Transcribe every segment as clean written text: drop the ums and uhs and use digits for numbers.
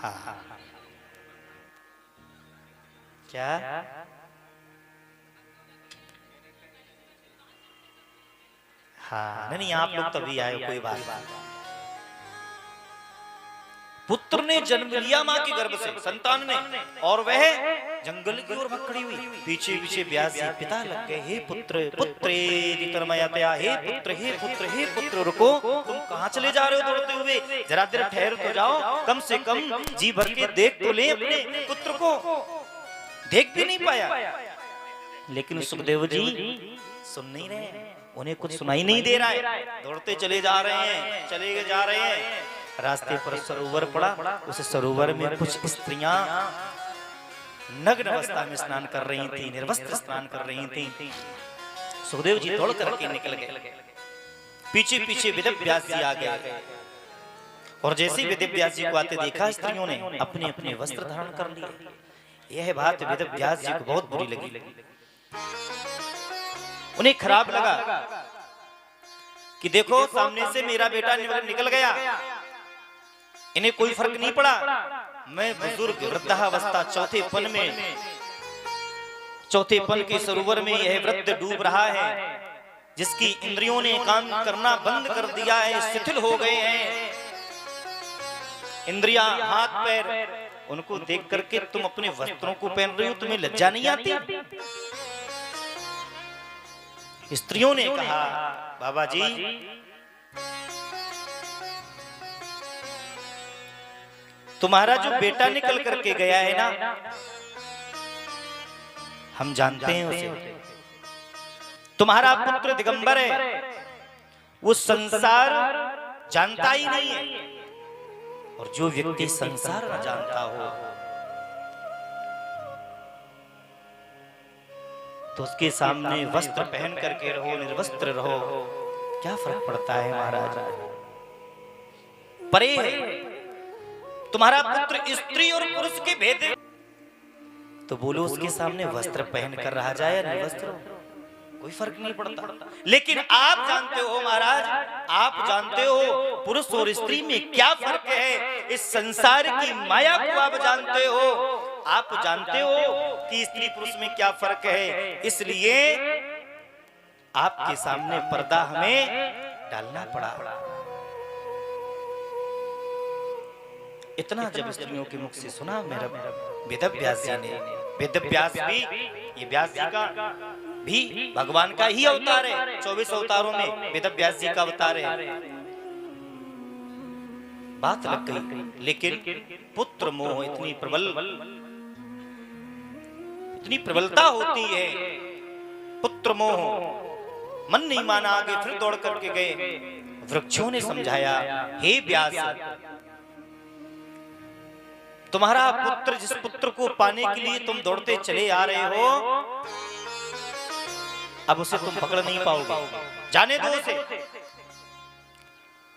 हाँ क्या हाँ नहीं आप लोग तभी आए हो, कोई बात नहीं। पुत्र ने जन्म लिया मां के गर्भ से, संतान ने, और वह जंगल की ओर भाग खड़ी हुई। पीछे पीछे व्यास जी पिता लग गए, हे पुत्र पुत्रेति तन्मयतया, हे पुत्र हे पुत्र हे पुत्र, रुको, तुम कहाँ चले जा रहे हो दौड़ते हुए, जरा देर ठहर तो जाओ, कम से कम जी भर के देख तो ले अपने पुत्र को। देख भी नहीं पाया, लेकिन सुखदेव जी सुन नहीं रहे, उन्हें कुछ सुनाई नहीं दे रहा है, दौड़ते चले जा रहे हैं, चले जा रहे हैं। रास्ते पर सरोवर पड़ा, उस सरोवर में कुछ स्त्रियां नग्न अवस्था में स्नान कर रही थी, निर्वस्त्र स्नान कर रही थी। सुखदेव जी दौड़ करके निकल गए, पीछे पीछे वेदव्यास जी आ गए, और जैसे वेदव्यास जी को आते देखा, स्त्रियों ने अपने अपने वस्त्र धारण कर लिए। यह बात वेदव्यास जी को बहुत बुरी लगी, उन्हें खराब लगा कि देखो सामने से मेरा बेटा निकल गया, इन्हें कोई फर्क नहीं पड़ा, मैं बुजुर्ग वृद्धावस्था चौथेपन में, चौथेपन के सरोवर में यह वृद्ध डूब रहा है, जिसकी इंद्रियों ने काम करना बंद कर दिया है, शिथिल हो गए हैं इंद्रियां, हाथ पैर, उनको देख करके तुम अपने वस्त्रों को पहन रही हो, तुम्हें लज्जा नहीं आती? स्त्रियों ने कहा, बाबा जी तुम्हारा जो बेटा निकल करके गया है ना, हम जानते हैं उसे, तुम्हारा पुत्र दिगंबर है, वो संसार जानता ही नहीं है, और जो व्यक्ति संसार न जानता हो तो उसके सामने वस्त्र पहन करके रहो, निर्वस्त्र रहो, क्या फर्क पड़ता है महाराज? परे है तुम्हारा पुत्र स्त्री और पुरुष के भेद, तो बोलो उसके सामने वस्त्र पहन कर रहा जाए या निर्वस्त्र, कोई फर्क नहीं पड़ता। लेकिन आप जानते हो महाराज, आप जानते हो पुरुष और स्त्री में क्या फर्क है, इस संसार की माया को आप जानते हो, आप जानते हो कि स्त्री पुरुष में क्या फर्क है, इसलिए आपके सामने पर्दा हमें डालना पड़ा। इतना जब स्त्रियों के मुख से सुना मेरा वेदव्यास जी ने, वेदव्यास भी, ये व्यास जी का भी भगवान का ही अवतार है, 24 अवतारों में वेदव्यास जी का अवतार है। बात लग गई, लेकिन पुत्र मोह इतनी प्रबलता होती है, पुत्र मोह, मन नहीं माना, आगे फिर दौड़ करके गए। वृक्षों ने समझाया, हे व्यास तुम्हारा पुत्र, जिस पुत्र को पाने के लिए तुम दौड़ते चले आ रहे हो, अब उसे तुम पकड़ नहीं पाओगे, जाने दो उसे।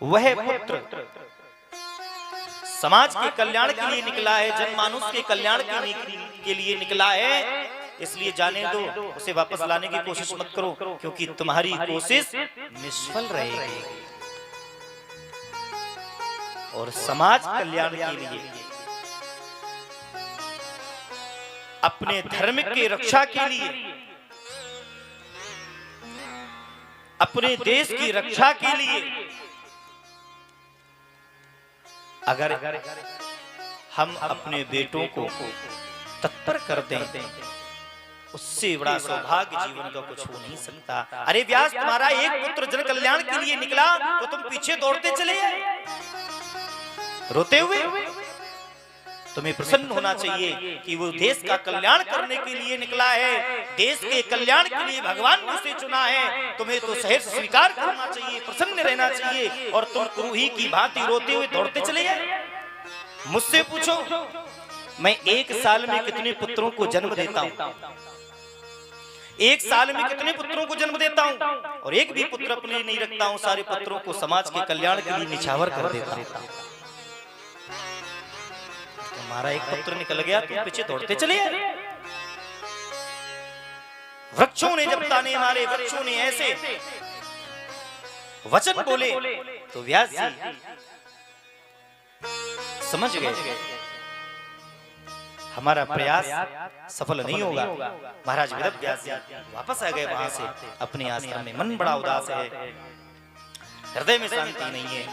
वह पुत्र समाज के कल्याण के लिए निकला है, जनमानुष के कल्याण के लिए निकला है, इसलिए जाने दो, उसे वापस लाने की कोशिश मत करो, क्योंकि तुम्हारी कोशिश निष्फल रहेगी। और समाज कल्याण के लिए, अपने धर्म की रक्षा के लिए, अपने देश की रक्षा के लिए, अगर हम अपने बेटों को तत्पर कर दें, उससे बड़ा सौभाग्य जीवन का कुछ हो नहीं सकता। अरे व्यास, तुम्हारा एक पुत्र जन कल्याण के लिए निकला, तो तुम पीछे दौड़ते चले आए रोते हुए। तुम्हें प्रसन्न होना चाहिए कि वो देश का कल्याण करने के लिए निकला है, देश के कल्याण के लिए भगवान ने उसे चुना है, तुम्हें तो सहर्ष स्वीकार करना चाहिए, प्रसन्न रहना चाहिए, और तुम क्रूही की भांति रोते हुए दौड़ते चले आए। मुझसे पूछो, मैं एक साल में कितने पुत्रों को जन्म देता हूं, एक साल में कितने पुत्रों को जन्म देता हूं, और एक भी पुत्र अपने नहीं रखता हूं, सारे पुत्रों को समाज के कल्याण के लिए निछावर कर देता हूं। हमारा एक पुत्र निकल गया, तुम पीछे दौड़ते चले आए। वृक्षों ने जब ताने मारे, वृक्षों ने ऐसे वचन बोले, तो व्यास जी समझ गए हमारा प्रयास सफल नहीं होगा। महाराज वेद व्यास जी वापस आ गए वहां से अपने आश्रम में। मन बड़ा उदास है, हृदय में शांति नहीं है।